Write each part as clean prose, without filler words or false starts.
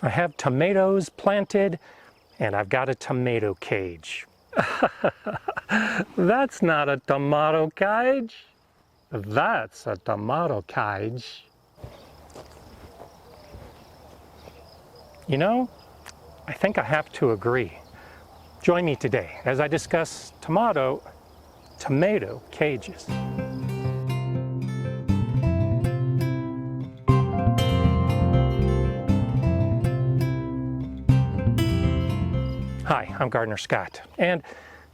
I have tomatoes planted, and I've got a tomato cage. That's not a tomato cage. That's a tomato cage. You know, I think I have to agree. Join me today as I discuss tomato cages. Hi, I'm Gardener Scott, and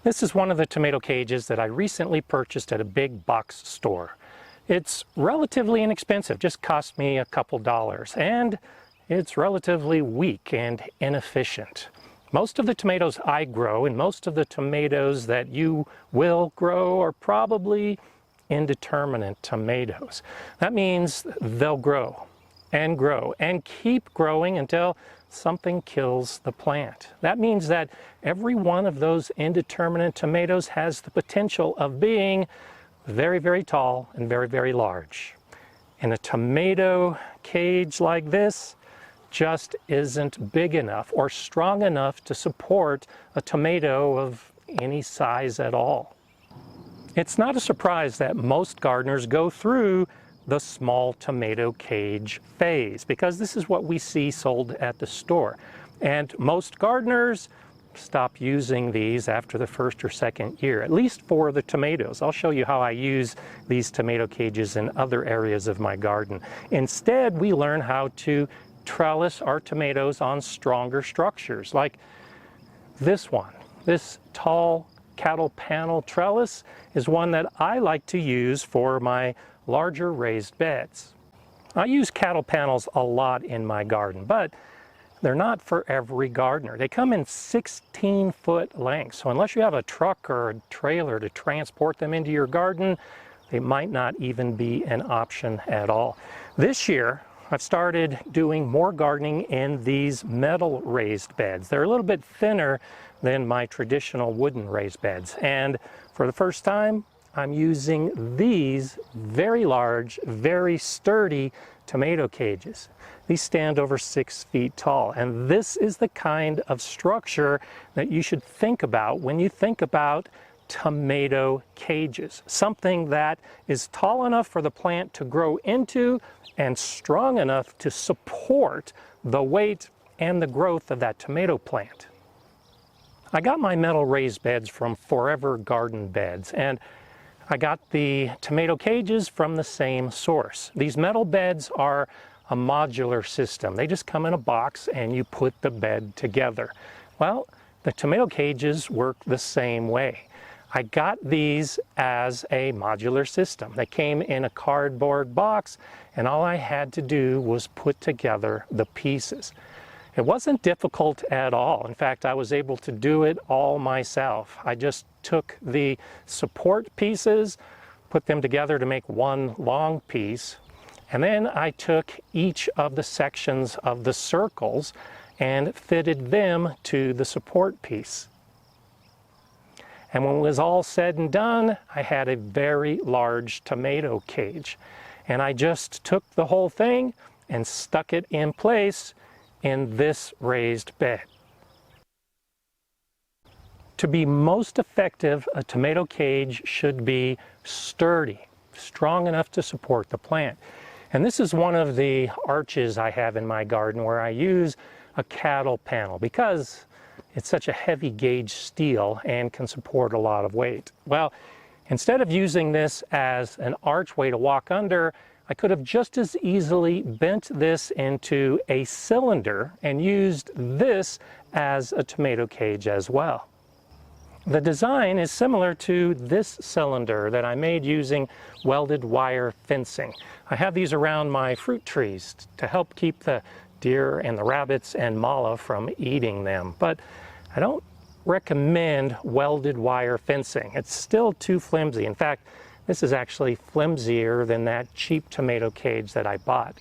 this is one of the tomato cages that I recently purchased at a big box store. It's relatively inexpensive, just cost me a couple dollars, and it's relatively weak and inefficient. Most of the tomatoes I grow and most of the tomatoes that you will grow are probably indeterminate tomatoes. That means they'll grow and keep growing until something kills the plant. That means that every one of those indeterminate tomatoes has the potential of being very, very tall and very, very large. And a tomato cage like this just isn't big enough or strong enough to support a tomato of any size at all. It's not a surprise that most gardeners go through the small tomato cage phase, because this is what we see sold at the store. And most gardeners stop using these after the first or second year, at least for the tomatoes. I'll show you how I use these tomato cages in other areas of my garden. Instead, we learn how to trellis our tomatoes on stronger structures, like this one. This tall cattle panel trellis is one that I like to use for my larger raised beds. I use cattle panels a lot in my garden, but they're not for every gardener. They come in 16-foot lengths, so unless you have a truck or a trailer to transport them into your garden, they might not even be an option at all. This year, I've started doing more gardening in these metal raised beds. They're a little bit thinner than my traditional wooden raised beds, and for the first time, I'm using these very large, very sturdy tomato cages. These stand over 6 feet tall, and this is the kind of structure that you should think about when you think about tomato cages. Something that is tall enough for the plant to grow into and strong enough to support the weight and the growth of that tomato plant. I got my metal raised beds from Forever Garden Beds, and I got the tomato cages from the same source. These metal beds are a modular system. They just come in a box and you put the bed together. Well, the tomato cages work the same way. I got these as a modular system. They came in a cardboard box, and all I had to do was put together the pieces. It wasn't difficult at all. In fact, I was able to do it all myself. I just took the support pieces, put them together to make one long piece, and then I took each of the sections of the circles and fitted them to the support piece. And when it was all said and done, I had a very large tomato cage. And I just took the whole thing and stuck it in place in this raised bed. To be most effective, a tomato cage should be sturdy, strong enough to support the plant. And this is one of the arches I have in my garden where I use a cattle panel because it's such a heavy gauge steel and can support a lot of weight. Well, instead of using this as an archway to walk under, I could have just as easily bent this into a cylinder and used this as a tomato cage as well. The design is similar to this cylinder that I made using welded wire fencing. I have these around my fruit trees to help keep the deer and the rabbits and mala from eating them, but I don't recommend welded wire fencing. It's still too flimsy. In fact, this is actually flimsier than that cheap tomato cage that I bought.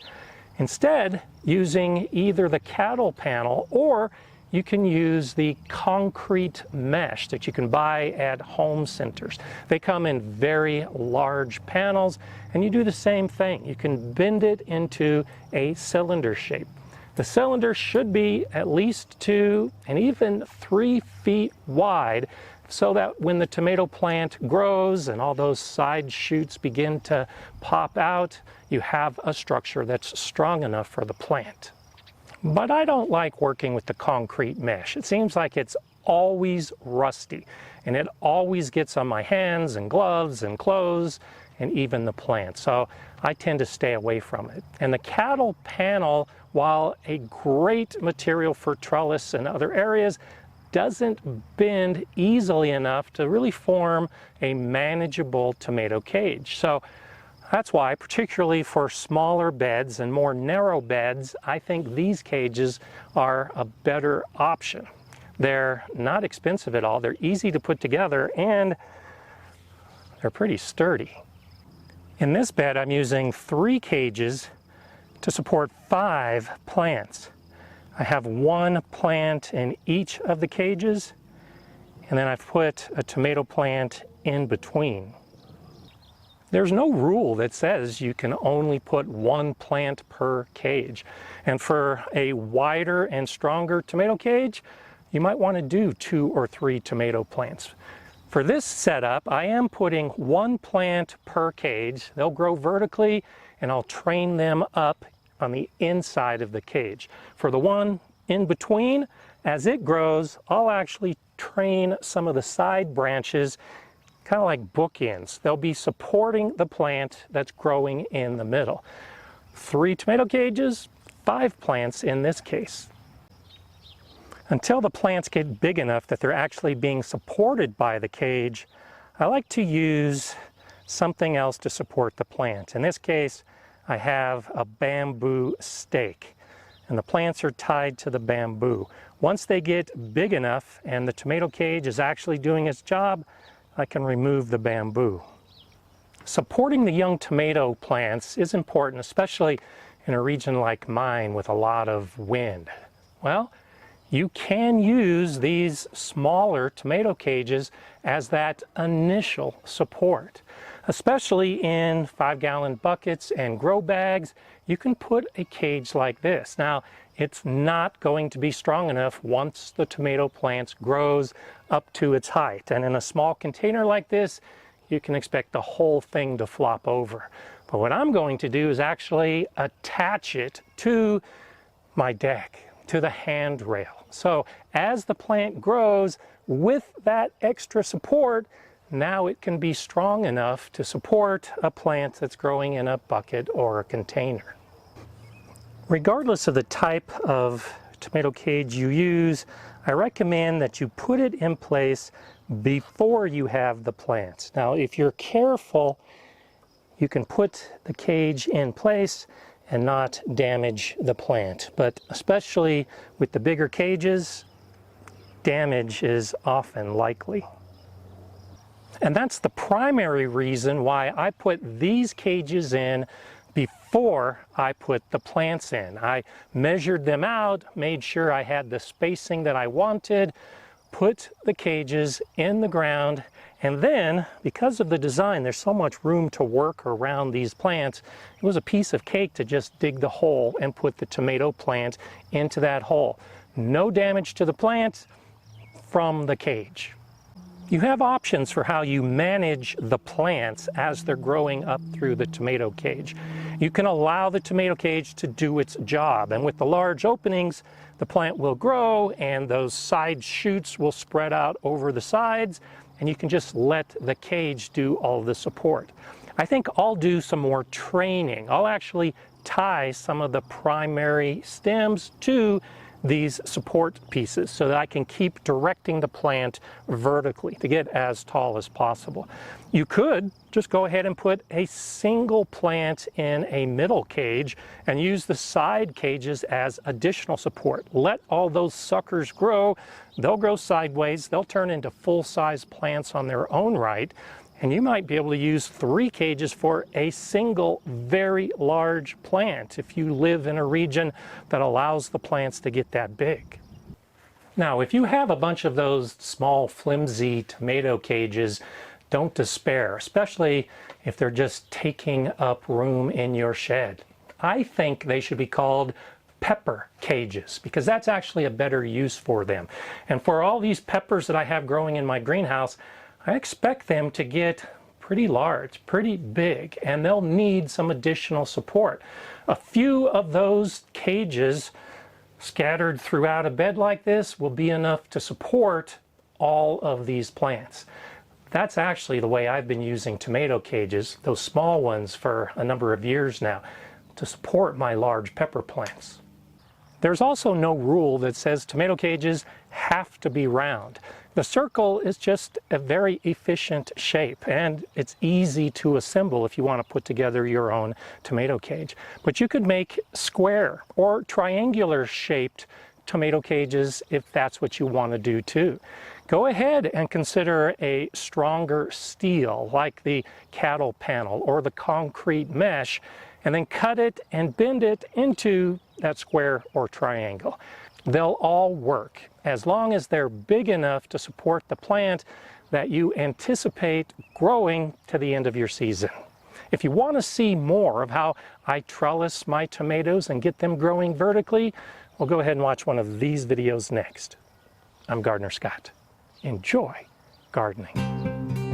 Instead, using either the cattle panel or you can use the concrete mesh that you can buy at home centers. They come in very large panels, and you do the same thing. You can bend it into a cylinder shape. The cylinder should be at least 2 and even 3 feet wide, so that when the tomato plant grows and all those side shoots begin to pop out, you have a structure that's strong enough for the plant. But I don't like working with the concrete mesh. It seems like it's always rusty, and it always gets on my hands and gloves and clothes and even the plant. So I tend to stay away from it. And the cattle panel, while a great material for trellis and other areas, doesn't bend easily enough to really form a manageable tomato cage. So that's why, particularly for smaller beds and more narrow beds, I think these cages are a better option. They're not expensive at all, they're easy to put together, and they're pretty sturdy. In this bed, I'm using 3 cages to support 5 plants. I have 1 plant in each of the cages, and then I've put a tomato plant in between. There's no rule that says you can only put 1 plant per cage. And for a wider and stronger tomato cage, you might want to do 2 or 3 tomato plants. For this setup, I am putting 1 plant per cage. They'll grow vertically, and I'll train them up on the inside of the cage. For the one in between, as it grows, I'll actually train some of the side branches, kind of like bookends. They'll be supporting the plant that's growing in the middle. 3 tomato cages, 5 plants in this case. Until the plants get big enough that they're actually being supported by the cage, I like to use something else to support the plant. In this case, I have a bamboo stake, and the plants are tied to the bamboo. Once they get big enough and the tomato cage is actually doing its job, I can remove the bamboo. Supporting the young tomato plants is important, especially in a region like mine with a lot of wind. Well, you can use these smaller tomato cages as that initial support. Especially in 5-gallon buckets and grow bags, you can put a cage like this. Now, it's not going to be strong enough once the tomato plant grows up to its height. And in a small container like this, you can expect the whole thing to flop over. But what I'm going to do is actually attach it to my deck, to the handrail. So as the plant grows with that extra support, now it can be strong enough to support a plant that's growing in a bucket or a container. Regardless of the type of tomato cage you use, I recommend that you put it in place before you have the plants. Now, if you're careful, you can put the cage in place and not damage the plant. But especially with the bigger cages, damage is often likely. And that's the primary reason why I put these cages in before I put the plants in. I measured them out, made sure I had the spacing that I wanted, put the cages in the ground, and then, because of the design, there's so much room to work around these plants, it was a piece of cake to just dig the hole and put the tomato plant into that hole. No damage to the plant from the cage. You have options for how you manage the plants as they're growing up through the tomato cage. You can allow the tomato cage to do its job, and with the large openings, the plant will grow and those side shoots will spread out over the sides, and you can just let the cage do all the support. I think I'll do some more training. I'll actually tie some of the primary stems to these support pieces so that I can keep directing the plant vertically to get as tall as possible. You could just go ahead and put a single plant in a middle cage and use the side cages as additional support. Let all those suckers grow. They'll grow sideways. They'll turn into full-size plants on their own right. And you might be able to use 3 cages for a single very large plant if you live in a region that allows the plants to get that big. Now, if you have a bunch of those small, flimsy tomato cages, don't despair, especially if they're just taking up room in your shed. I think they should be called pepper cages, because that's actually a better use for them. And for all these peppers that I have growing in my greenhouse, I expect them to get pretty large, pretty big, and they'll need some additional support. A few of those cages scattered throughout a bed like this will be enough to support all of these plants. That's actually the way I've been using tomato cages, those small ones, for a number of years now, to support my large pepper plants. There's also no rule that says tomato cages have to be round. The circle is just a very efficient shape, and it's easy to assemble if you want to put together your own tomato cage. But you could make square or triangular shaped tomato cages if that's what you want to do too. Go ahead and consider a stronger steel like the cattle panel or the concrete mesh, and then cut it and bend it into that square or triangle. They'll all work as long as they're big enough to support the plant that you anticipate growing to the end of your season. If you want to see more of how I trellis my tomatoes and get them growing vertically, well, go ahead and watch one of these videos next. I'm Gardener Scott. Enjoy gardening.